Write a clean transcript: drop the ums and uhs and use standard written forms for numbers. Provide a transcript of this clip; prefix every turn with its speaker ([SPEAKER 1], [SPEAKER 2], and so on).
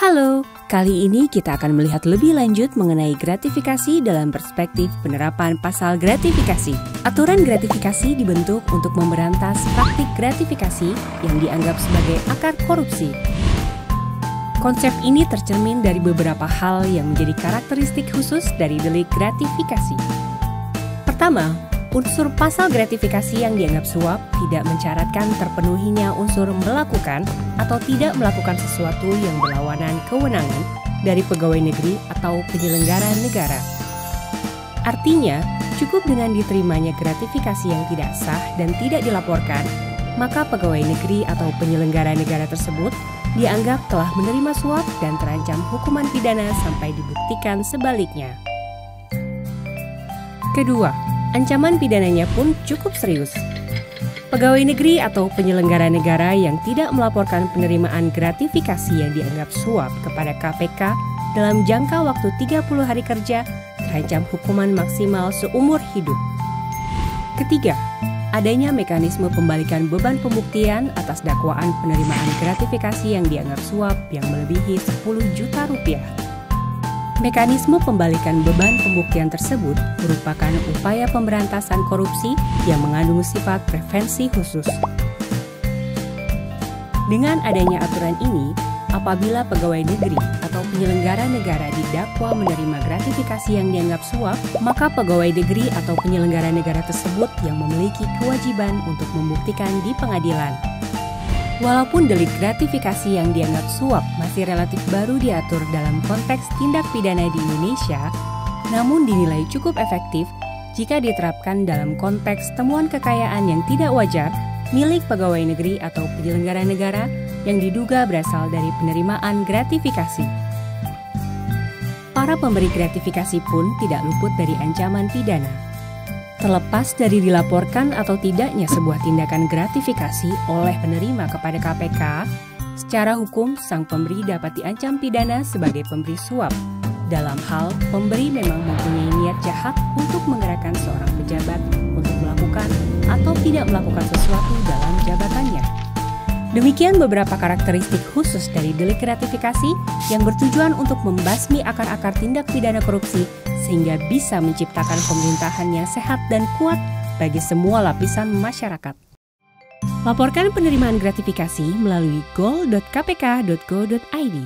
[SPEAKER 1] Halo, kali ini kita akan melihat lebih lanjut mengenai gratifikasi dalam perspektif penerapan pasal gratifikasi. Aturan gratifikasi dibentuk untuk memberantas praktik gratifikasi yang dianggap sebagai akar korupsi. Konsep ini tercermin dari beberapa hal yang menjadi karakteristik khusus dari delik gratifikasi. Pertama, unsur pasal gratifikasi yang dianggap suap tidak mencaratkan terpenuhinya unsur melakukan atau tidak melakukan sesuatu yang berlawanan kewenangan dari pegawai negeri atau penyelenggara negara. Artinya, cukup dengan diterimanya gratifikasi yang tidak sah dan tidak dilaporkan, maka pegawai negeri atau penyelenggara negara tersebut dianggap telah menerima suap dan terancam hukuman pidana sampai dibuktikan sebaliknya. Kedua, ancaman pidananya pun cukup serius. Pegawai negeri atau penyelenggara negara yang tidak melaporkan penerimaan gratifikasi yang dianggap suap kepada KPK dalam jangka waktu 30 hari kerja terancam hukuman maksimal seumur hidup. Ketiga, adanya mekanisme pembalikan beban pembuktian atas dakwaan penerimaan gratifikasi yang dianggap suap yang melebihi 10 juta rupiah. Mekanisme pembalikan beban pembuktian tersebut merupakan upaya pemberantasan korupsi yang mengandung sifat prevensi khusus. Dengan adanya aturan ini, apabila pegawai negeri atau penyelenggara negara didakwa menerima gratifikasi yang dianggap suap, maka pegawai negeri atau penyelenggara negara tersebut yang memiliki kewajiban untuk membuktikan di pengadilan. Walaupun delik gratifikasi yang dianggap suap masih relatif baru diatur dalam konteks tindak pidana di Indonesia, namun dinilai cukup efektif jika diterapkan dalam konteks temuan kekayaan yang tidak wajar milik pegawai negeri atau penyelenggara negara yang diduga berasal dari penerimaan gratifikasi. Para pemberi gratifikasi pun tidak luput dari ancaman pidana. Terlepas dari dilaporkan atau tidaknya sebuah tindakan gratifikasi oleh penerima kepada KPK, secara hukum sang pemberi dapat diancam pidana sebagai pemberi suap. Dalam hal pemberi memang mempunyai niat jahat untuk menggerakkan seorang pejabat untuk melakukan atau tidak melakukan sesuatu dalam jabatannya. Demikian beberapa karakteristik khusus dari delik gratifikasi yang bertujuan untuk membasmi akar-akar tindak pidana korupsi sehingga bisa menciptakan pemerintahan yang sehat dan kuat bagi semua lapisan masyarakat. Laporkan penerimaan gratifikasi melalui gol.kpk.go.id.